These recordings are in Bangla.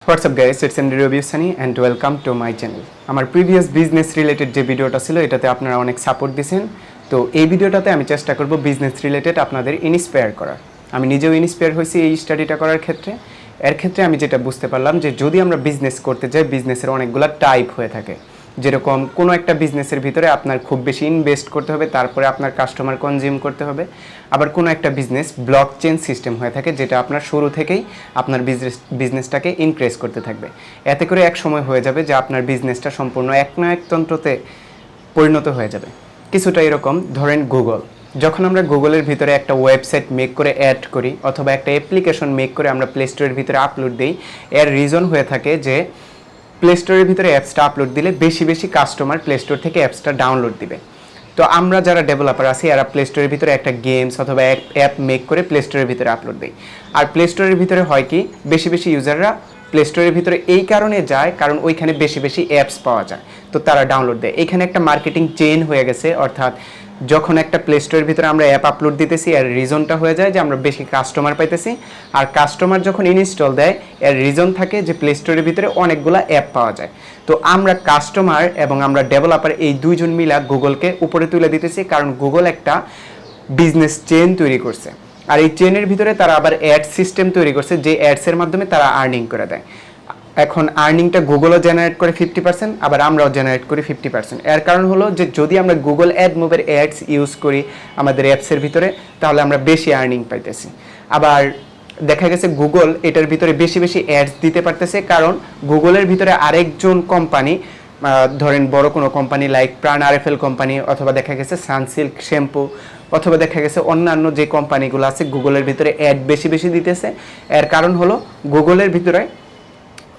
What's up guys, it's MD Review Sunny and welcome to my channel. আমার প্রিভিয়াস বিজনেস রিলেটেড যে ভিডিওটা ছিল এটাতে আপনারা অনেক সাপোর্ট দিয়েছেন। তো এই ভিডিওটাতে আমি চেষ্টা করব বিজনেস রিলেটেড আপনাদের ইন্সপায়ার করার। আমি নিজেও ইন্সপায়ার হয়েছি এই স্টাডিটা করার ক্ষেত্রে। এর ক্ষেত্রে আমি যেটা বুঝতে পারলাম যে যদি আমরা বিজনেস করতে যাই বিজনেসের অনেকগুলো টাইপ হয়ে থাকে। যেরকম কোনো একটা বিজনেসের ভিতরে আপনার খুব বেশি ইনভেস্ট করতে হবে, তারপরে আপনার কাস্টমার কনজিউম করতে হবে। আবার কোনো একটা বিজনেস ব্লক চেইন সিস্টেম হয়ে থাকে, যেটা আপনার শুরু থেকেই আপনার বিজনেসটাকে ইনক্রিজ করতে থাকবে। এতে করে এক সময় হয়ে যাবে যে আপনার বিজনেসটা সম্পূর্ণ একনায়কতন্ত্রতে পরিণত হয়ে যাবে। কিছুটা এরকম ধরেন গুগল, যখন আমরা গুগলের ভিতরে একটা ওয়েবসাইট মেক করে অ্যাড করি অথবা একটা অ্যাপ্লিকেশন মেক করে আমরা প্লে স্টোরের ভিতরে আপলোড দিই, এর রিজন হয়ে থাকে যে প্লে স্টোরের ভিতরে অ্যাপসটা আপলোড দিলে বেশি বেশি কাস্টমার প্লে স্টোর থেকে অ্যাপসটা ডাউনলোড দিবে। তো আমরা যারা ডেভেলপার আছি এরা প্লে স্টোরের ভিতরে একটা গেমস অথবা অ্যাপ মেক করে প্লে স্টোরের ভিতরে আপলোড দিই। আর প্লে স্টোরের ভিতরে হয় কি, বেশি বেশি ইউজাররা প্লে স্টোরের ভিতরে এই কারণে যায় কারণ ওইখানে বেশি বেশি অ্যাপস পাওয়া যায়, তো তারা ডাউনলোড দেয়। এখানে একটা মার্কেটিং চেইন হয়ে গেছে, অর্থাৎ যখন একটা প্লে স্টোরের ভিতরে আমরা অ্যাপ আপলোড দিতেছি এর রিজনটা হয়ে যায় যে আমরা বেশি কাস্টমার পাইতেছি, আর কাস্টমার যখন ইনস্টল দেয় এর রিজন থাকে যে প্লে স্টোরের ভিতরে অনেকগুলো অ্যাপ পাওয়া যায়। তো আমরা কাস্টমার এবং আমরা ডেভেলপার এই দুইজন মিলা গুগলকে উপরে তুলে দিতেছি, কারণ গুগল একটা বিজনেস চেইন তৈরি করছে। আর এই চেইনের ভিতরে তারা আবার অ্যাড সিস্টেম তৈরি করছে, যে অ্যাডসের মাধ্যমে তারা আর্নিং করে দেয়। এখন আর্নিংটা গুগলও জেনারেট করে 50%, আবার আমরাও জেনারেট করি 50%। এর কারণ হলো যে যদি আমরা গুগল অ্যাড মুভের অ্যাডস ইউজ করি আমাদের অ্যাপসের ভিতরে, তাহলে আমরা বেশি আর্নিং পাইতেছি। আবার দেখা গেছে গুগল এটার ভিতরে বেশি বেশি অ্যাডস দিতে পারতেছে, কারণ গুগলের ভিতরে আরেকজন কোম্পানি, ধরেন বড় কোনো কোম্পানি লাইক প্রাণ আরএফএল কোম্পানি, অথবা দেখা গেছে সানসিল্ক শ্যাম্পু, অথবা দেখা গেছে অন্যান্য যে কোম্পানিগুলো আছে গুগলের ভিতরে অ্যাড বেশি বেশি দিতেছে। এর কারণ হলো গুগলের ভিতরে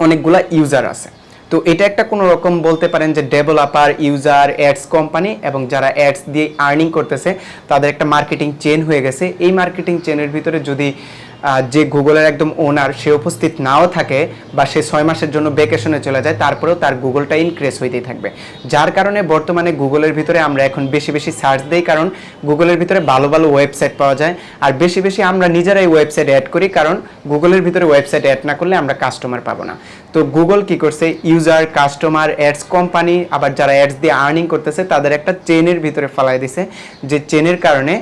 অনেকগুলা ইউজার আছে। তো এটা একটা কোনো রকম বলতে পারেন যে ডেভেলপার, ইউজার, অ্যাডস কোম্পানি এবং যারা অ্যাডস দিয়ে আর্নিং করতেছে তাদের একটা মার্কেটিং চেইন হয়ে গেছে। এই মার্কেটিং চেইনের ভিতরে যদি যে গুগলের একদম ওনার সে উপস্থিত নাও থাকে বা সে 6 মাসের জন্য ভ্যাকেশনে চলে যায়, তারপরেও তার গুগলটা ইনক্রিজ হইতেই থাকবে। যার কারণে বর্তমানে গুগলের ভিতরে আমরা এখন বেশি বেশি সার্চ দিই, কারণ গুগলের ভিতরে ভালো ভালো ওয়েবসাইট পাওয়া যায়। আর বেশি বেশি আমরা নিজেরাই ওয়েবসাইট অ্যাড করি, কারণ গুগলের ভিতরে ওয়েবসাইট অ্যাড না করলে আমরা কাস্টমার পাবো না। তো গুগল কি করছে, ইউজার, কাস্টমার, অ্যাডস কোম্পানি, আবার যারা অ্যাডস দিয়ে আর্নিং করতেছে তাদের একটা চেনের ভিতরে ফেলাই দিছে, যে চেনের কারণে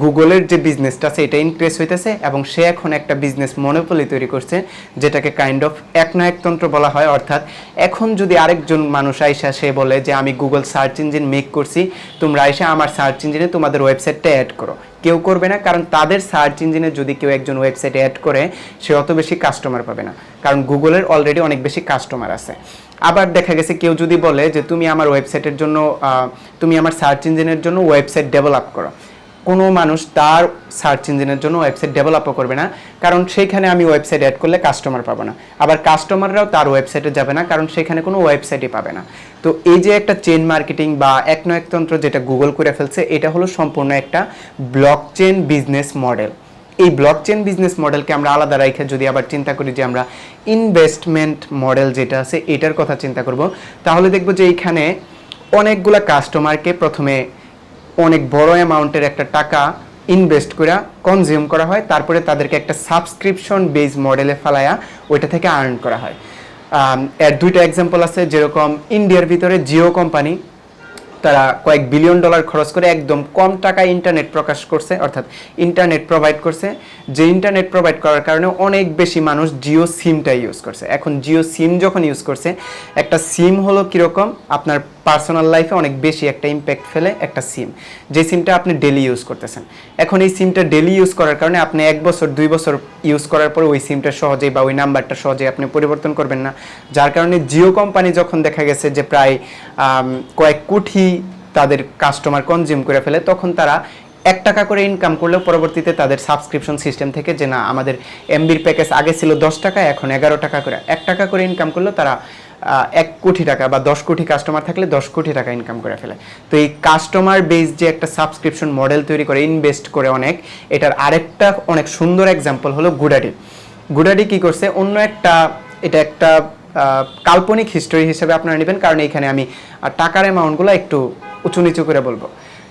গুগলের যে বিজনেসটা আছে এটা ইনক্রিজ হইতেছে এবং সে এখন একটা বিজনেস মনোপলি তৈরি করছে, যেটাকে কাইন্ড অফ একনায়কতন্ত্র বলা হয়। অর্থাৎ এখন যদি আরেকজন মানুষ আইসা সে বলে যে আমি গুগল সার্চ ইঞ্জিন মেক করছি, তোমরা আইসা আমার সার্চ ইঞ্জিনে তোমাদের ওয়েবসাইটটা অ্যাড করো, কেউ করবে না। কারণ তাদের সার্চ ইঞ্জিনে যদি কেউ একজন ওয়েবসাইট অ্যাড করে সে অত বেশি কাস্টমার পাবে না, কারণ গুগলের অলরেডি অনেক বেশি কাস্টমার আছে। আবার দেখা গেছে কেউ যদি বলে যে তুমি আমার ওয়েবসাইটের জন্য, তুমি আমার সার্চ ইঞ্জিনের জন্য ওয়েবসাইট ডেভেলপ করো, কোনো মানুষ তার সার্চ ইঞ্জিনের জন্য ওয়েবসাইট ডেভেলপও করবে না, কারণ সেইখানে আমি ওয়েবসাইট অ্যাড করলে কাস্টমার পাবো না। আবার কাস্টমাররাও তার ওয়েবসাইটে যাবে না, কারণ সেখানে কোনো ওয়েবসাইটই পাবে না। তো এই যে একটা চেইন মার্কেটিং বা একনায়কতন্ত্র যেটা গুগল করে ফেলছে, এটা হলো সম্পূর্ণ একটা ব্লকচেন বিজনেস মডেল। এই ব্লকচেন বিজনেস মডেলকে আমরা আলাদা রেখে যদি আবার চিন্তা করি যে আমরা ইনভেস্টমেন্ট মডেল যেটা আছে এটার কথা চিন্তা করব, তাহলে দেখব যে এইখানে অনেকগুলা কাস্টমারকে প্রথমে অনেক বড় অ্যামাউন্টের একটা টাকা ইনভেস্ট করে কনজিউম করা হয়, তারপরে তাদেরকে একটা সাবস্ক্রিপশন বেস মডেলে ফেলায়া ওইটা থেকে আর্ন করা হয়। এর দুইটা এক্সাম্পল আছে, যেরকম ইন্ডিয়ার ভিতরে জিও কোম্পানি, তারা কয়েক বিলিয়ন ডলার খরচ করে একদম কম টাকায় ইন্টারনেট প্রকাশ করছে, অর্থাৎ ইন্টারনেট প্রোভাইড করছে, যে ইন্টারনেট প্রোভাইড করার কারণে অনেক বেশি মানুষ জিও সিমটা ইউজ করছে। এখন জিও সিম যখন ইউজ করছে, একটা সিম হলো কীরকম, আপনার পার্সোনাল লাইফে অনেক বেশি একটা ইম্প্যাক্ট ফেলে একটা সিম, যে সিমটা আপনি ডেলি ইউজ করতেছেন। এখন এই সিমটা ডেলি ইউজ করার কারণে আপনি 1 বছর 2 বছর ইউজ করার পরে ওই সিমটা সহজেই বা ওই নাম্বারটা সহজেই আপনি পরিবর্তন করবেন না। যার কারণে জিও কোম্পানি যখন দেখা গেছে যে প্রায় কয়েক কোটি তাদের কাস্টমার কনজিউম করে ফেলে, তখন তারা 1 টাকা করে ইনকাম করলেও পরবর্তীতে তাদের সাবস্ক্রিপশন সিস্টেম থেকে যে না আমাদের এমবির প্যাকেজ আগে ছিল 10 টাকা, এখন 11 টাকা করে, 1 টাকা করে ইনকাম করলেও তারা 1 কোটি টাকা বা 10 কোটি কাস্টমার থাকলে 10 কোটি টাকা ইনকাম করে ফেলে। তো এই কাস্টমার বেস যে একটা সাবস্ক্রিপশন মডেল তৈরি করে ইনভেস্ট করে অনেক, এটার আরেকটা অনেক সুন্দর এক্সাম্পল হলো গুডাডি। গুডাডি কি করছে, অন্য একটা, এটা একটা কাল্পনিক হিস্টোরি হিসেবে আপনারা নেবেন, কারণ এখানে আমি টাকার অ্যামাউন্টগুলো একটু উঁচু নিচু করে বলবো।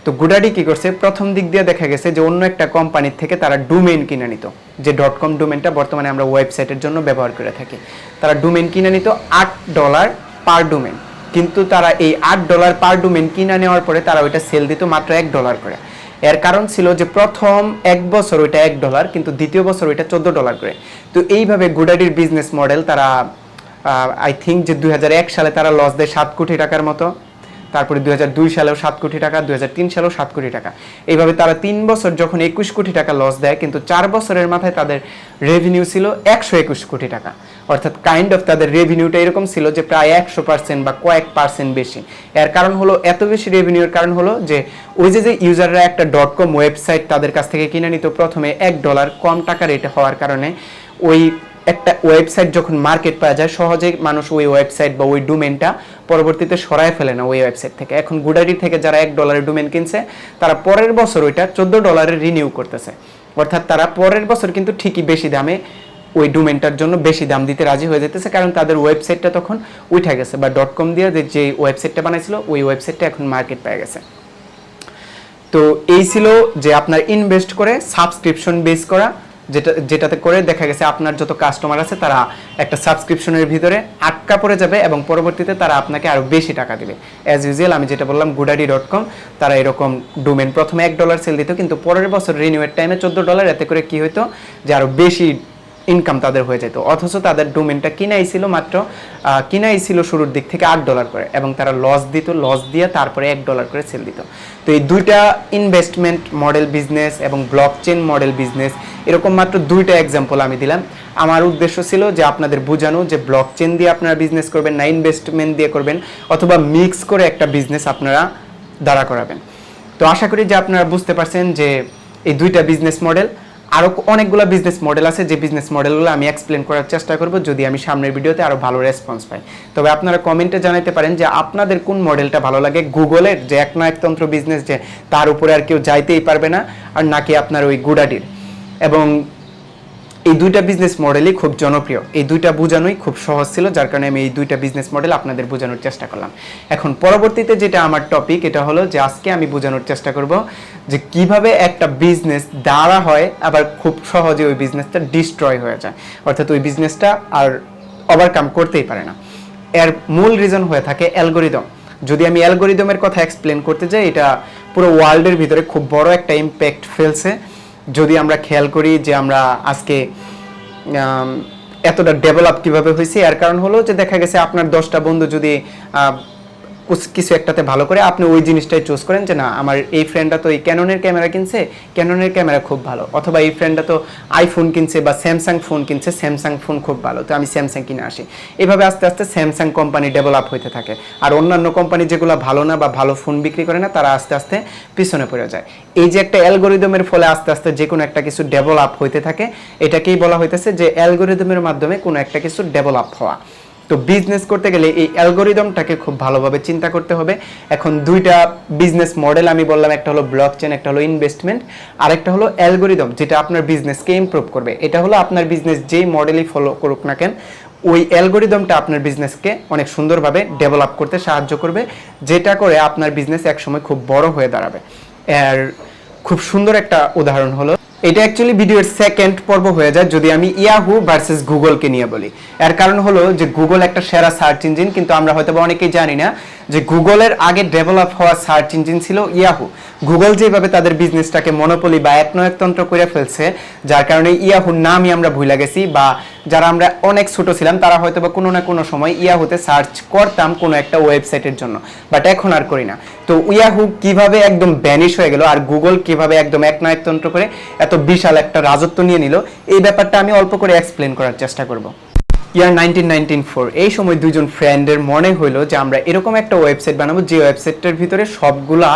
তো গুডাডি কি করছে, প্রথম দিক দিয়ে দেখা গেছে যে অন্য একটা কোম্পানির থেকে তারা ডোমেইন কিনে নিত, যে .com ডোমেইনটা বর্তমানে আমরা ওয়েবসাইটের জন্য ব্যবহার করে থাকি। তারা ডোমেইন কিনে নিত $8 পার ডোমেইন, কিন্তু তারা এই $8 পার ডোমেইন কিনে নেওয়ার পরে তারা ওইটা সেল দিত মাত্র $1 করে। এর কারণ ছিল যে প্রথম 1 বছর ওইটা $1, কিন্তু দ্বিতীয় বছর ওইটা $14 করে। তো এইভাবে গুডাডির বিজনেস মডেল তারা আই থিঙ্ক যে 2001 সালে তারা লস দেয় 7 কোটি টাকার মতো, তারপরে 2002 সালেও 7 কোটি টাকা, 2003 সালেও 7 কোটি টাকা। এইভাবে তারা 3 বছর যখন 21 কোটি টাকা লস দেয়, কিন্তু 4 বছরের মাথায় তাদের রেভিনিউ ছিল 121 কোটি টাকা। অর্থাৎ কাইন্ড অফ তাদের রেভিনিউটা এরকম ছিল যে প্রায় 100% বা কয়েক পার্সেন্ট বেশি। এর কারণ হলো, এত বেশি রেভিনিউর কারণ হলো যে ওই যে ইউজাররা একটা .com ওয়েবসাইট তাদের কাছ থেকে কিনে নিত প্রথমে $1 কম টাকা রেটে হওয়ার কারণে, ওই একটা ওয়েবসাইট যখন মার্কেট পাওয়া যায় সহজে মানুষ ওই ওয়েবসাইট বা ওই ডোমেনটা পরবর্তীতে সরায় ফেলে না ওই ওয়েবসাইট থেকে। এখন গুডাডি থেকে যারা $1 ডোমেন কিনছে তারা পরের বছর ওইটা $14 রিনিউ করতেছে। অর্থাৎ তারা পরের বছর কিন্তু ঠিকই বেশি দামে ওই ডোমেনটার জন্য বেশি দাম দিতে রাজি হয়ে যেতেছে, কারণ তাদের ওয়েবসাইটটা তখন উঠে গেছে, বা .com দিয়ে যে ওয়েবসাইটটা বানাইছিল ওই ওয়েবসাইটটা এখন মার্কেট পেয়ে গেছে। তো এই ছিল যে আপনার ইনভেস্ট করে সাবস্ক্রিপশন বেস করা, যেটাতে করে দেখা গেছে আপনার যত কাস্টমার আছে তারা একটা সাবস্ক্রিপশনের ভিতরে আটকা পড়ে যাবে এবং পরবর্তীতে তারা আপনাকে আরও বেশি টাকা দিবে। অ্যাজ ইউজুয়াল আমি যেটা বললাম গুডাডি.com, তারা এরকম ডোমেন প্রথমে $1 সেল দিত, কিন্তু পরের বছর রিনিউয়ের টাইমে $14, এতে করে কি হইতো যে আরও বেশি ইনকাম তাদের হয়ে যেত। অথচ তাদের ডোমেনটা কিনাই ছিল শুরুর দিক থেকে $8 করে, এবং তারা লস দিয়ে তারপরে $1 করে সেল দিত। তো এই দুইটা ইনভেস্টমেন্ট মডেল বিজনেস এবং ব্লকচেন মডেল বিজনেস, এরকম মাত্র দুইটা এক্সাম্পল আমি দিলাম। আমার উদ্দেশ্য ছিল যে আপনাদের বোঝানো যে ব্লকচেন দিয়ে আপনারা বিজনেস করবেন না ইনভেস্টমেন্ট দিয়ে করবেন, অথবা মিক্স করে একটা বিজনেস আপনারা দাঁড়া করাবেন। তো আশা করি যে আপনারা বুঝতে পারছেন যে এই দুইটা বিজনেস মডেল। আরও অনেকগুলো বিজনেস মডেল আছে, যে বিজনেস মডেলগুলো আমি এক্সপ্লেন করার চেষ্টা করব যদি আমি সামনের ভিডিওতে আরও ভালো রেসপন্স পাই। তবে আপনারা কমেন্টে জানাতে পারেন যে আপনাদের কোন মডেলটা ভালো লাগে, গুগলের যে একনায়কতন্ত্র বিজনেস যে তার উপরে আর কেউ যাইতেই পারবে না, আর নাকি আপনার ওই গুডাডির। এবং এই দুইটা বিজনেস মডেলই খুব জনপ্রিয়, এই দুইটা বোঝানোই খুব সহজ ছিল, যার কারণে আমি এই দুইটা বিজনেস মডেল আপনাদের বোঝানোর চেষ্টা করলাম। এখন পরবর্তীতে যেটা আমার টপিক, এটা হলো যে আজকে আমি বোঝানোর চেষ্টা করব যে কিভাবে একটা বিজনেস দাঁড়া হয় আবার খুব সহজে ওই বিজনেসটা ডিস্ট্রয় হয়ে যায়, অর্থাৎ ওই বিজনেসটা আর ওভারকাম করতেই পারে না। এর মূল রিজন হয়ে থাকে অ্যালগোরিদম। যদি আমি অ্যালগোরিদমের কথা এক্সপ্লেন করতে যাই, এটা পুরো ওয়ার্ল্ডের ভিতরে খুব বড় একটা ইম্প্যাক্ট ফেলছে। যদি আমরা খেয়াল করি যে আমরা আজকে এতটা ডেভেলপ কিভাবে হয়েছে, এর কারণ হলো যে দেখা গেছে আপনার 10টা বন্ধু যদি কিছু একটাতে ভালো করে, আপনি ওই জিনিসটাই চুজ করেন যে না আমার এই ফ্রেন্ডটা তো এই ক্যাননের ক্যামেরা কিনছে, ক্যাননের ক্যামেরা খুব ভালো, অথবা এই ফ্রেন্ডটা তো আইফোন কিনছে বা স্যামসাং ফোন কিনছে, স্যামসাং ফোন খুব ভালো, তো আমি স্যামসাং কিনে আসি। এভাবে আস্তে আস্তে স্যামসাং কোম্পানি ডেভেলপ হতে থাকে, আর অন্যান্য কোম্পানি যেগুলো ভালো না বা ভালো ফোন বিক্রি করে না তারা আস্তে আস্তে পিছনে পড়ে যায়। এই যে একটা অ্যালগোরিদমের ফলে আস্তে আস্তে যে কোনো একটা কিছু ডেভেলপ হইতে থাকে, এটাকেই বলা হইতেছে যে অ্যালগোরিদমের মাধ্যমে কোনো একটা কিছু ডেভেলপ হওয়া। তো বিজনেস করতে গেলে এই অ্যালগোরিদমটাকে খুব ভালোভাবে চিন্তা করতে হবে। এখন দুইটা বিজনেস মডেল আমি বললাম, একটা হলো ব্লকচেন, একটা হলো ইনভেস্টমেন্ট, আর একটা হলো অ্যালগোরিদম, যেটা আপনার বিজনেসকে ইমপ্রুভ করবে। এটা হলো আপনার বিজনেস যেই মডেলই ফলো করুক না কেন, ওই অ্যালগোরিদমটা আপনার বিজনেসকে অনেক সুন্দরভাবে ডেভেলপ করতে সাহায্য করবে, যেটা করে আপনার বিজনেস একসময় খুব বড় হয়ে দাঁড়াবে। আর খুব সুন্দর একটা উদাহরণ হলো, এটা অ্যাকচুয়ালি ভিডিওর সেকেন্ড পর্ব হয়ে যায় যদি আমি ইয়াহু ভার্সেস গুগলকে নিয়ে বলি। এর কারণ হলো যে গুগল একটা সেরা সার্চ ইঞ্জিন, কিন্তু আমরা হয়তো অনেকেই জানি না যে গুগলের আগে ডেভেলপ হওয়া সার্চ ইঞ্জিন ছিল ইয়াহু। গুগল যেভাবে তাদের বিজনেসটাকে মনোপলি বা একনায়কতন্ত্র করে ফেলছে, যার কারণে ইয়াহুর নামই আমরা ভুলে গেছি, বা যারা আমরা অনেক ছোট ছিলাম তারা হয়তো বা কোনো না কোনো সময় ইয়াহুতে সার্চ করতাম কোনো একটা ওয়েবসাইটের জন্য, বাট এখন আর করি না। তো ইয়াহু কিভাবে একদম ব্যানিশ হয়ে গেল, আর গুগল কিভাবে একদম একনায়কতন্ত্র করে এত বিশাল একটা রাজত্ব নিয়ে নিল, এই ব্যাপারটা আমি অল্প করে এক্সপ্লেন করার চেষ্টা করব। ইয়ার 1994 এই সময় দুইজন ফ্রেন্ডের মনে হইলো যে আমরা এরকম একটা ওয়েবসাইট বানাবো যে ওয়েবসাইটের ভিতরে সবগুলা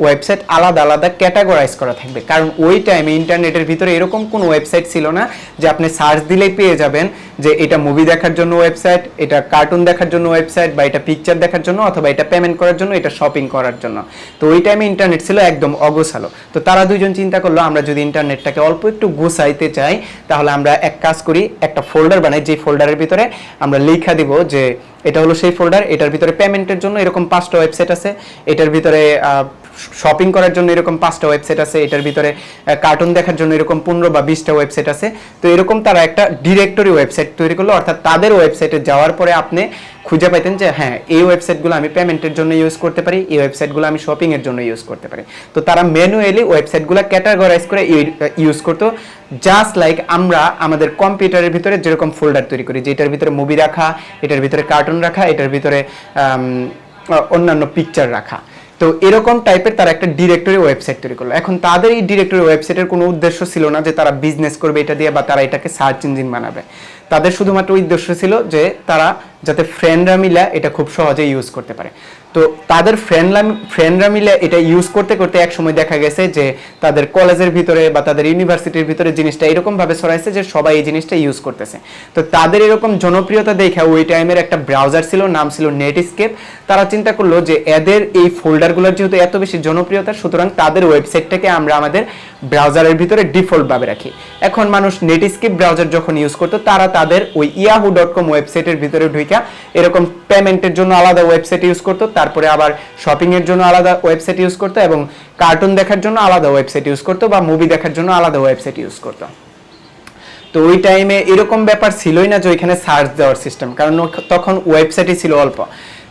ওয়েবসাইট আলাদা আলাদা ক্যাটাগরাইজ করা থাকবে। কারণ ওই টাইমে ইন্টারনেটের ভিতরে এরকম কোনো ওয়েবসাইট ছিল না যে আপনি সার্চ দিলেই পেয়ে যাবেন যে এটা মুভি দেখার জন্য ওয়েবসাইট, এটা কার্টুন দেখার জন্য ওয়েবসাইট, বা এটা পিকচার দেখার জন্য, অথবা এটা পেমেন্ট করার জন্য, এটা শপিং করার জন্য। তো ওই টাইমে ইন্টারনেট ছিল একদম অগোছালো। তো তারা দুইজন চিন্তা করলো আমরা যদি ইন্টারনেটটাকে অল্প একটু গোছাইতে চাই, তাহলে আমরা এক কাজ করি, একটা ফোল্ডার বানাই, যে ফোল্ডারের ভিতরে আমরা লেখা দিব যে এটা হলো সেই ফোল্ডার, এটার ভিতরে পেমেন্টের জন্য এরকম 5টা ওয়েবসাইট আছে, এটার ভিতরে শপিং করার জন্য এরকম 5টা ওয়েবসাইট আছে, এটার ভিতরে কার্টুন দেখার জন্য এরকম 15 বা 20টা ওয়েবসাইট আছে। তো এরকম তারা একটা ডিরেক্টরি ওয়েবসাইট তৈরি করলো, অর্থাৎ তাদের ওয়েবসাইটে যাওয়ার পরে আপনি খুঁজে পাইতেন যে হ্যাঁ এই ওয়েবসাইটগুলো আমি পেমেন্টের জন্য ইউজ করতে পারি, এই ওয়েবসাইটগুলো আমি শপিং এর জন্য ইউজ করতে পারি। তো তারা ম্যানুয়ালি ওয়েবসাইটগুলো ক্যাটাগরাইজ করে ইউজ করতো, জাস্ট লাইক আমরা আমাদের কম্পিউটারের ভিতরে যেরকম ফোল্ডার তৈরি করি, যেটার ভিতরে মুভি রাখা, এটার ভিতরে কার্টুন রাখা, এটার ভিতরে অন্যান্য পিকচার রাখা। তো এরকম টাইপের তারা একটা ডিরেক্টরি ওয়েবসাইট তৈরি করলো। এখন তাদের এই ডিরেক্টরি ওয়েবসাইটের কোনো উদ্দেশ্য ছিল না যে তারা বিজনেস করবে এটা দিয়ে বা তারা এটাকে সার্চ ইঞ্জিন বানাবে। তাদের শুধুমাত্র উদ্দেশ্য ছিল যে তারা যাতে ফ্রেন্ডরা মিলে এটা খুব সহজে ইউজ করতে পারে। তো তাদের ফ্রেন্ডরা মিলে এটা ইউজ করতে করতে এক সময় দেখা গেছে যে তাদের কলেজের ভিতরে বা তাদের ইউনিভার্সিটির ভিতরে জিনিসটা এরকম ভাবে ছড়াইছে যে সবাই এই জিনিসটা ইউজ করতেছে। তো তাদের এরকম জনপ্রিয়তা দেখে ওই টাইমের একটা ব্রাউজার ছিল, নাম ছিল নেটস্কেপ। তারা চিন্তা করলো যে এদের এই ফোল্ডারগুলোর যেহেতু এত বেশি জনপ্রিয়তা, সুতরাং তাদের ওয়েবসাইটটাকে আমরা আমাদের ব্রাউজারের ভিতরে ডিফল্ট ভাবে রাখি। এখন মানুষ নেটস্কেপ ব্রাউজার যখন ইউজ করতো, তারা তাদের ওই yahoo.com ওয়েবসাইটের ভিতরে ঢুইকা এরকম পেমেন্টের জন্য আলাদা ওয়েবসাইট ইউজ করতো, তারপরে আবার শপিং এর জন্য আলাদা ওয়েবসাইট ইউজ করতো, এবং কার্টুন দেখার জন্য আলাদা ওয়েবসাইট ইউজ করতো, বা মুভি দেখার জন্য আলাদা ওয়েবসাইট ইউজ করতো। তো ওই টাইমে এরকম ব্যাপার ছিলই না যে ওইখানে সার্চ দেওয়ার সিস্টেম, কারণ তখন ওয়েবসাইটই ছিল অল্প।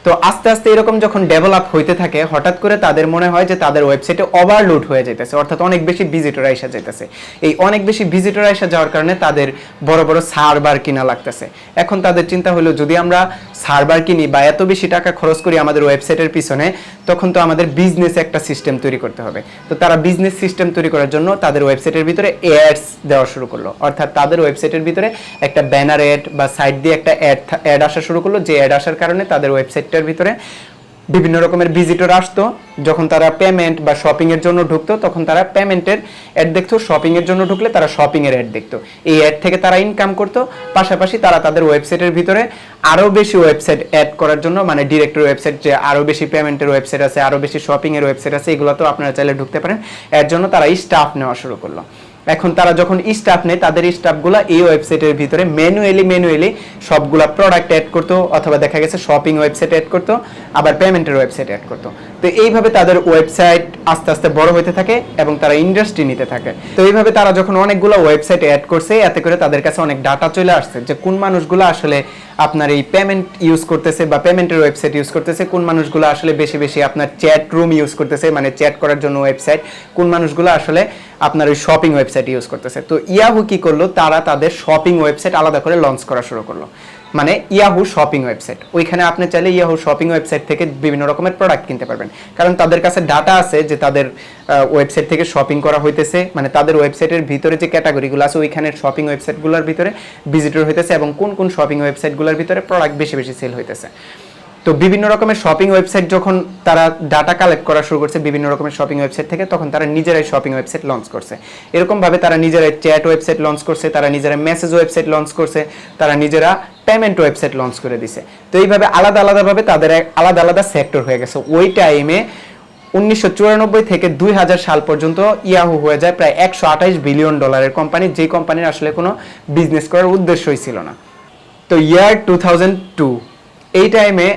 তো আস্তে আস্তে এরকম যখন ডেভেলপ হইতে থাকে, হঠাৎ করে তাদের মনে হয় যে তাদের ওয়েবসাইটে ওভারলোড হয়ে যাইতেছে, অর্থাৎ অনেক বেশি ভিজিটর আইসা যাইতেছে। এই অনেক বেশি ভিজিটর আইসা যাওয়ার কারণে তাদের বড় বড় সার্ভার কিনা লাগতেছে। এখন তাদের চিন্তা হলো যদি আমরা সার্ভার কিনি বা এত বেশি টাকা খরচ করি আমাদের ওয়েবসাইটের পিছনে, তখন তো আমাদের বিজনেস একটা সিস্টেম তৈরি করতে হবে। তো তারা বিজনেস সিস্টেম তৈরি করার জন্য তাদের ওয়েবসাইটের ভিতরে অ্যাডস দেওয়া শুরু করলো, অর্থাৎ তাদের ওয়েবসাইটের ভিতরে একটা ব্যানার অ্যাড বা সাইড দিয়ে একটা অ্যাড আসা শুরু করলো, যে অ্যাড আসার কারণে তাদের ওয়েবসাইটটার ভিতরে বিভিন্ন রকমের ভিজিটর আসতো। যখন তারা পেমেন্ট বা শপিং এর জন্য ঢুকতো, তখন তারা পেমেন্টের অ্যাড দেখতো, শপিং এর জন্য ঢুকলে তারা শপিং এর অ্যাড দেখতো। এই অ্যাড থেকে তারা ইনকাম করতো। পাশাপাশি তারা তাদের ওয়েবসাইটের ভিতরে আরো বেশি ওয়েবসাইট অ্যাড করার জন্য, মানে ডিরেক্টরি ওয়েবসাইট, যে আরো বেশি পেমেন্টের ওয়েবসাইট আছে, আরো বেশি শপিং এর ওয়েবসাইট আছে, এগুলো তো আপনারা চাইলে ঢুকতে পারেন। এর জন্য তারা স্টাফ নেওয়া শুরু করলো। এখন তারা যখন স্টাফ নেয়, তাদের স্টাফগুলো এই ওয়েবসাইটের ভিতরে ম্যানুয়ালি সবগুলা প্রোডাক্ট অ্যাড করতো, অথবা দেখা গেছে শপিং ওয়েবসাইট অ্যাড করতো, আবার পেমেন্টের ওয়েবসাইট অ্যাড করতো। তো এইভাবে তাদের ওয়েবসাইট আস্তে আস্তে বড় হতে থাকে এবং তারা ইন্ডাস্ট্রি নিতে থাকে। তো এইভাবে তারা যখন অনেকগুলো ওয়েবসাইট অ্যাড করছে, এতে করে তাদের কাছে অনেক ডাটা চলে আসছে যে কোন মানুষগুলো আসলে আপনার এই পেমেন্ট ইউজ করতেছে বা পেমেন্টের ওয়েবসাইট ইউজ করতেছে, কোন মানুষগুলো আসলে বেশি বেশি আপনার চ্যাট রুম ইউজ করতেছে, মানে চ্যাট করার জন্য ওয়েবসাইট, কোন মানুষগুলো আসলে আপনার ওই শপিং ওয়েবসাইট ইউজ করতেছে। তো ইয়াহু কি করলো, তারা তাদের শপিং ওয়েবসাইট আলাদা করে লঞ্চ করা শুরু করলো, মানে ইয়াহু শপিং ওয়েবসাইট। ওইখানে আপনি চাইলে ইয়াহু শপিং ওয়েবসাইট থেকে বিভিন্ন রকমের প্রোডাক্ট কিনতে পারবেন, কারণ তাদের কাছে ডাটা আছে যে তাদের ওয়েবসাইট থেকে শপিং করা হইতেছে, মানে তাদের ওয়েবসাইটের ভিতরে যে ক্যাটাগরিগুলো আছে ওইখানের শপিং ওয়েবসাইটগুলোর ভিতরে ভিজিটর হইতেছে, এবং কোন কোন শপিং ওয়েবসাইটগুলোর ভিতরে প্রোডাক্ট বেশি বেশি সেল হইতেছে। তো বিভিন্ন রকমের শপিং ওয়েবসাইট যখন তারা ডাটা কালেক্ট করা শুরু করছে বিভিন্ন রকমের শপিং ওয়েবসাইট থেকে, তখন তারা নিজেরাই শপিং ওয়েবসাইট লঞ্চ করছে। এরকম ভাবে তারা নিজেরাই চ্যাট ওয়েবসাইট লঞ্চ করছে, তারা নিজেরা মেসেজ ওয়েবসাইট লঞ্চ করছে, তারা নিজেরা পেমেন্ট ওয়েবসাইট লঞ্চ করে দিছে। তো এইভাবে আলাদা আলাদাভাবে তাদের আলাদা আলাদা সেক্টর হয়ে গেছে। ওই টাইমে 1994 থেকে 2000 সাল পর্যন্ত ইয়াহু হয়ে যায় প্রায় $128 বিলিয়ন কোম্পানি, যে কোম্পানির আসলে কোনো বিজনেস করার উদ্দেশ্যই ছিল না। তো ইয়ার 2002 এই টাইমে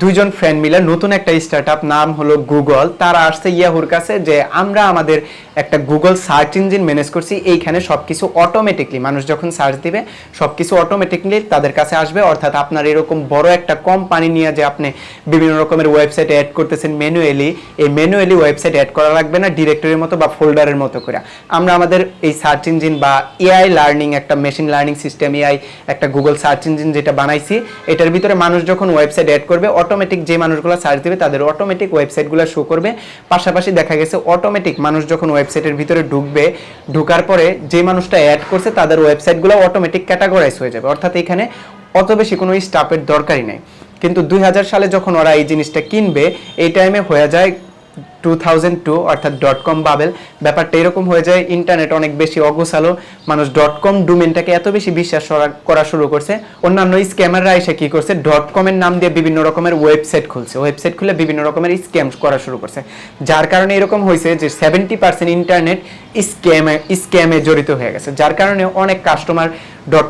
দুইজন ফ্রেন্ড মিলে নতুন একটা স্টার্টআপ, নাম হলো গুগল, তারা আসছে ইয়াহুর কাছে যে আমরা আমাদের একটা গুগল সার্চ ইঞ্জিন ম্যানেজ করছি, এইখানে সবকিছু অটোমেটিকলি মানুষ যখন সার্চ দিবে সবকিছু অটোমেটিকলি তাদের কাছে আসবে। অর্থাৎ আপনার এরকম বড় একটা কোম্পানি নিয়ে যে আপনি বিভিন্ন রকমের ওয়েবসাইট অ্যাড করতেছেন ম্যানুয়ালি, এই ম্যানুয়ালি ওয়েবসাইট অ্যাড করা লাগবে না ডিরেক্টরির মতো বা ফোল্ডারের মতো করে। আমরা আমাদের এই সার্চ ইঞ্জিন বা এআই লার্নিং, একটা মেশিন লার্নিং সিস্টেম, এআই একটা গুগল সার্চ ইঞ্জিন যেটা বানাইছি, এটার ভিতরে মানুষ যখন ওয়েবসাইট অ্যাড করবে অটোমেটিক যে মানুষগুলো সার্চ দিবে তাদের অটোমেটিক ওয়েবসাইটগুলো শো করবে। পাশাপাশি দেখা গেছে অটোমেটিক মানুষ যখন ওয়েবসাইটের ভিতরে ঢুকবে, ঢোকার পরে যে মানুষটা অ্যাড করছে তাদের ওয়েবসাইটগুলো অটোমেটিক ক্যাটাগরাইজ হয়ে যাবে, অর্থাৎ এখানে অত বেশি কোনো স্টাফের দরকারই নেই। কিন্তু 2000 সালে যখন ওরা এই জিনিসটা কিনবে, এই টাইমে হয়ে যায় 2002, অর্থাৎ .com বাবেল। ব্যাপারটা এরকম হয়ে যায়, ইন্টারনেট অনেক বেশি অগোছালো, মানুষ .com ডোমেনটাকে এত বেশি বিশ্বাস করা শুরু করছে। অন্যান্য স্ক্যামাররা এসে কি করছে, .com এর নাম দিয়ে বিভিন্ন রকমের ওয়েবসাইট খুলছে, ওয়েবসাইট খুলে বিভিন্ন রকমের স্ক্যাম করা শুরু করছে, যার কারণে এরকম হয়েছে যে 70% ইন্টারনেট স্ক্যামে জড়িত হয়ে গেছে, যার কারণে অনেক কাস্টমার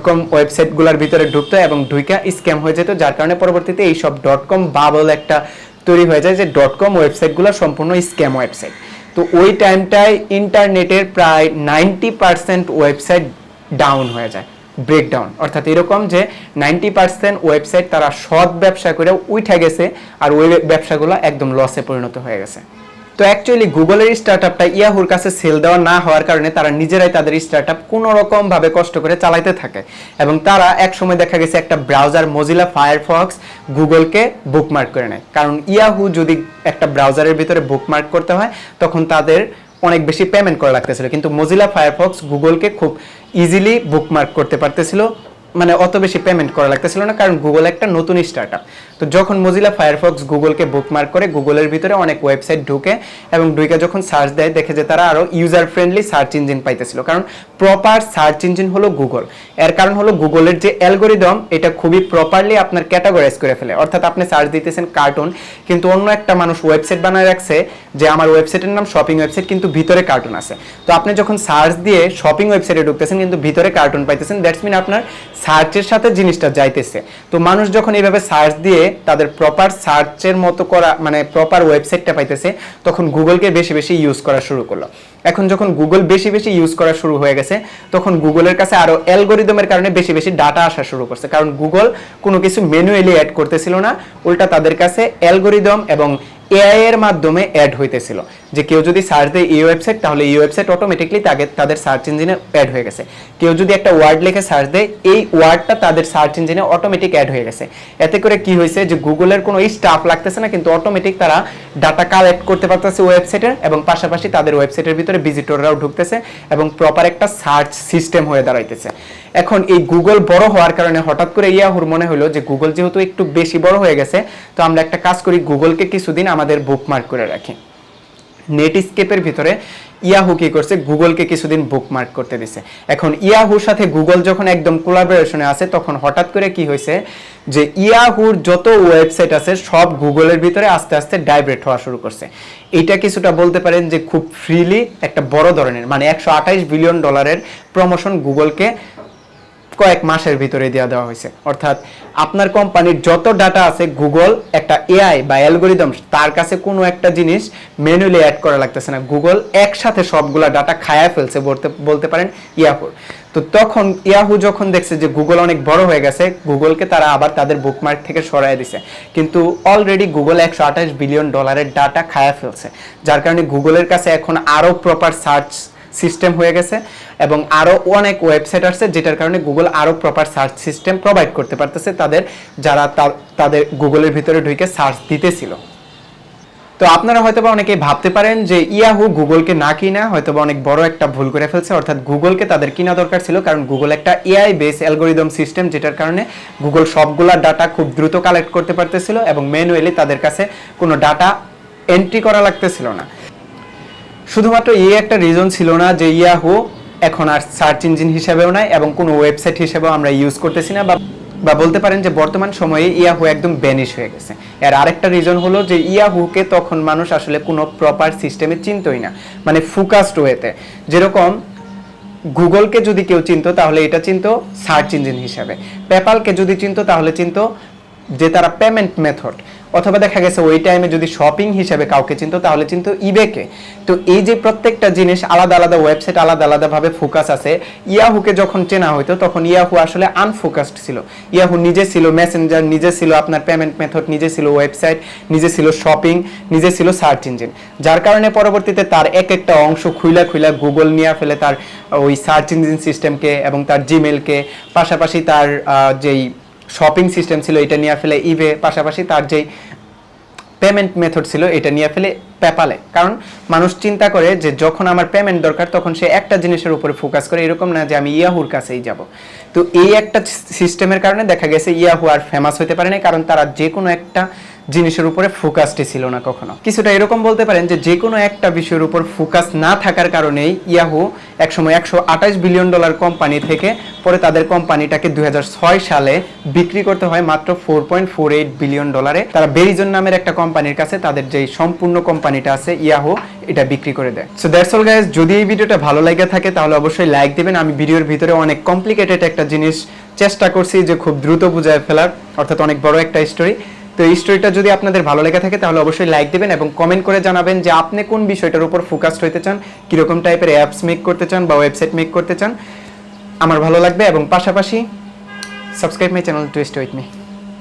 .com ওয়েবসাইটগুলোর ভিতরে ঢুকতো এবং ঢুইকা স্ক্যাম হয়ে যেত, যার কারণে পরবর্তীতে এইসব .com বাবল একটা তৈরি হয়ে যায় যে .com ওয়েবসাইটগুলো সম্পূর্ণ স্ক্যাম ওয়েবসাইট। তো ওই টাইমটায় ইন্টারনেটের প্রায় 90% ওয়েবসাইট ডাউন হয়ে যায়, ব্রেকডাউন। অর্থাৎ এরকম যে 90% ওয়েবসাইট তারা সৎ ব্যবসা করে উঠে গেছে আর ওই ব্যবসাগুলো একদম লসে পরিণত হয়ে গেছে। তো অ্যাকচুয়ালি গুগলের স্টার্টআপটা ইয়াহুর কাছে সেল দেওয়া না হওয়ার কারণে তারা নিজেরাই তাদের স্টার্টআপ কোনো রকম ভাবে কষ্ট করে চালাইতে থাকে এবং তারা এক সময় দেখা গেছে একটা ব্রাউজার মজিলা ফায়ারফক্স গুগলকে বুকমার্ক করে নেয়। কারণ ইয়াহু যদি একটা ব্রাউজারের ভিতরে বুকমার্ক করতে হয় তখন তাদের অনেক বেশি পেমেন্ট করা লাগতেছিল, কিন্তু মজিলা ফায়ারফক্স গুগলকে খুব ইজিলি বুকমার্ক করতে পারতেছিল, মানে অত বেশি পেমেন্ট করা লাগতেছিল না, কারণ গুগল একটা নতুন স্টার্টআপ। তো যখন মজিলা ফায়ারফক্স গুগলকে বুকমার্ক করে গুগলের ভিতরে অনেক ওয়েবসাইট ঢুকে এবং ঢুকে যখন সার্চ দেয় দেখে যে তারা আরো ইউজার ফ্রেন্ডলি সার্চ ইঞ্জিন পাইতেছিল, কারণ প্রপার সার্চ ইঞ্জিন হলো গুগল। এর কারণ হলো গুগলের যে অ্যালগোরিদম এটা খুবই প্রপারলি আপনার ক্যাটাগরাইজ করে ফেলে। অর্থাৎ আপনি সার্চ দিতেছেন কার্টুন, কিন্তু অন্য একটা মানুষ ওয়েবসাইট বানায় রাখছে যে আমার ওয়েবসাইটের নাম শপিং ওয়েবসাইট, কিন্তু ভিতরে কার্টুন আছে। তো আপনি যখন সার্চ দিয়ে শপিং ওয়েবসাইটে ঢুকতেছেন কিন্তু ভিতরে কার্টুন পাইতেছেন, দ্যাটস মিন আপনার সার্চের সাথে জিনিসটা যাইতেছে। তো মানুষ যখন এইভাবে সার্চ দিয়ে তাদের প্রপার সার্চের মতো করা মানে প্রপার ওয়েবসাইটটা পাইতেছে তখন গুগলকে বেশি বেশি ইউজ করা শুরু করলো। এখন যখন গুগল বেশি বেশি ইউজ করা শুরু হয়ে গেছে তখন গুগলের কাছে আরো অ্যালগোরিদমের কারণে বেশি বেশি ডাটা আসা শুরু করছে, কারণ গুগল কোনো কিছু ম্যানুয়ালি অ্যাড করতেছিল না, উল্টা তাদের কাছে অ্যালগোরিদম এবং এআই এর মাধ্যমে অ্যাড হইতেছিল যে কেউ যদি সার্চ দেয় এই ওয়েবসাইট তাহলে এই ওয়েবসাইট অটোমেটিকলি তাদের সার্চ ইঞ্জিনে অ্যাড হয়ে গেছে। কেউ যদি একটা ওয়ার্ড লিখে সার্চ দেয় এই ওয়ার্ডটা তাদের সার্চ ইঞ্জিনে অটোমেটিক অ্যাড হয়ে গেছে। এতে করে কি হয়েছে যে গুগলের কোনো স্টাফ লাগতেছে না, কিন্তু অটোমেটিক তারা ডাটা কালেক্ট করতে পারতেছে ওয়েবসাইটের এবং পাশাপাশি তাদের ওয়েবসাইটের ভিতরে ভিজিটররাও ঢুকতেছে এবং প্রপার একটা সার্চ সিস্টেম হয়ে দাঁড়াইতেছে। এখন এই গুগল বড় হওয়ার কারণে হঠাৎ করে ইয়াহুর মনে হলো যে গুগল যেহেতু একটু বেশি বড় হয়ে গেছে তো আমরা একটা কাজ করি, গুগলকে কিছুদিন আমাদের বুকমার্ক করে রাখি। নেটস্কেপের ভিতরে ইয়াহু কি করছে, গুগলকে কিছুদিন বুকমার্ক করতে দিছে। এখন ইয়াহুর সাথে গুগল যখন একদম কোলাবোরেশনে আছে তখন হঠাৎ করে কি হয়েছে যে ইয়াহুর যত ওয়েবসাইট আছে সব গুগলের ভিতরে আস্তে আস্তে ডাইভার্ট হওয়া শুরু করছে। এটা কিছুটা বলতে পারেন যে খুব ফ্রিলি একটা বড় ধরনের মানে $128 বিলিয়ন প্রমোশন গুগলকে কয়েক মাসের ভিতরে দেওয়া হয়েছে। অর্থাৎ আপনার কোম্পানির যত ডাটা আছে গুগল একটা এআই বা অ্যালগোরিদম তার কাছে কোনো একটা জিনিস ম্যানুয়ালি অ্যাড করা লাগতেছে না, গুগল একসাথে সবগুলা ডাটা খায়া ফেলছে বলতে পারেন ইয়াহুর। তো তখন ইয়াহু যখন দেখছে যে গুগল অনেক বড় হয়ে গেছে গুগলকে তারা আবার তাদের বুকমার্ক থেকে সরাই দিছে, কিন্তু অলরেডি গুগল $128 বিলিয়ন ডাটা খায়া ফেলছে, যার কারণে গুগলের কাছে এখন আরো প্রপার সার্চ সিস্টেম হয়ে গেছে এবং আরো অনেক ওয়েবসাইট আছে যেটার কারণে গুগল আরো প্রপার সার্চ সিস্টেম প্রোভাইড করতে পারতেছে তাদের যারা তাদের গুগলের ভিতরে ঢুকে সার্চ দিতেছিল। তো আপনারা হয়তোবা অনেকেই ভাবতে পারেন যে ইয়াহু গুগলকে না কিনা হয়তোবা অনেক বড় একটা ভুল করে ফেলছে, অর্থাৎ গুগলকে তাদের কিনা দরকার ছিল, কারণ গুগল একটা এআই বেস অ্যালগোরিদম সিস্টেম যেটার কারণে গুগল সবগুলা ডাটা খুব দ্রুত কালেক্ট করতে পারতেছিল এবং ম্যানুয়ালি তাদের কাছে কোনো ডাটা এন্ট্রি করা লাগতেছিল না। শুধুমাত্র এই একটা রিজন ছিল না যে ইয়াহু এখন আর সার্চ ইঞ্জিন হিসেবেও নাই এবং কোনো ওয়েবসাইট হিসেবেও আমরা ইউজ করতেছি না, বা বলতে পারেন যে বর্তমান সময়ে ইয়াহু একদম ব্যানিশ হয়ে গেছে। এর আরেকটা রিজন হলো যে ইয়াহুকে তখন মানুষ আসলে কোনো প্রপার সিস্টেমে চিনতই না, মানে ফোকাসড ওয়েতে। যেরকম গুগলকে যদি কেউ চিনতো তাহলে এটা চিনতো সার্চ ইঞ্জিন হিসেবে, পেপ্যালকে যদি চিনতো তাহলে চিনতো যে তারা পেমেন্ট মেথড, অথবা দেখা গেছে ওই টাইমে যদি শপিং হিসেবে কাউকে চিনতো তাহলে চিনতো ইবেকে। তো এই যে প্রত্যেকটা জিনিস আলাদা আলাদা ওয়েবসাইট আলাদা আলাদাভাবে ফোকাস আছে, ইয়াহুকে যখন চেনা হইতো তখন ইয়াহু আসলে আনফোকাসড ছিল। ইয়াহু নিজে ছিল মেসেঞ্জার, নিজে ছিল আপনার পেমেন্ট মেথড, নিজে ছিল ওয়েবসাইট, নিজে ছিল শপিং, নিজে ছিল সার্চ ইঞ্জিন, যার কারণে পরবর্তীতে তার এক একটা অংশ খুইলা গুগল নিয়ে ফেলে তার ওই সার্চ ইঞ্জিন সিস্টেমকে এবং তার জিমেলকে, পাশাপাশি তার যেই শপিং সিস্টেম ছিল এটা নিয়ে ফেলে ইবে, পাশাপাশি তার যেই পেমেন্ট মেথড ছিল এটা নিয়ে ফেলে পেপ্যালে। কারণ মানুষ চিন্তা করে যে যখন আমার পেমেন্ট দরকার তখন সে একটা জিনিসের উপরে ফোকাস করে, এরকম না যে আমি ইয়াহুর কাছেই যাব। তো এই একটা সিস্টেমের কারণে দেখা গেছে ইয়াহু আর ফেমাস হতে পারে না, কারণ তারা যে কোনো একটা জিনিসের উপরে ফোকাসটি ছিল না কখনো। কিছুটা এরকম বলতে পারেন যে যে কোনো একটা বিষয়ের উপর ফোকাস না থাকার কারণেই ইয়াহু একসময় $128 বিলিয়ন কোম্পানি থেকে পরে তাদের কোম্পানিটাকে 2006 সালে বিক্রি করতে হয় মাত্র $4.48 বিলিয়ন। তারা বেরিজন নামের একটা কোম্পানির কাছে তাদের যে সম্পূর্ণ কোম্পানিটা আছে ইয়াহু এটা বিক্রি করে দেয়। সো দ্যাটস অল গাইস, যদি এই ভিডিওটা ভালো লাগে থাকে তাহলে অবশ্যই লাইক দিবেন। আমি ভিডিওর ভিতরে অনেক কমপ্লিকেটেড একটা জিনিস চেষ্টা করছি যে খুব দ্রুত বুঝায় ফেলার, অর্থাৎ অনেক বড় একটা স্টোরি। তো তো এই স্টোরিটা যদি আপনাদের ভালো লেগে থাকে তাহলে অবশ্যই লাইক দেবেন এবং কমেন্ট করে জানাবেন যে আপনি কোন বিষয়টার উপর ফোকাসড হতে চান, কীরকম টাইপের অ্যাপস মেক করতে চান বা ওয়েবসাইট মেক করতে চান। আমার ভালো লাগবে এবং পাশাপাশি subscribe my channel to stay with me.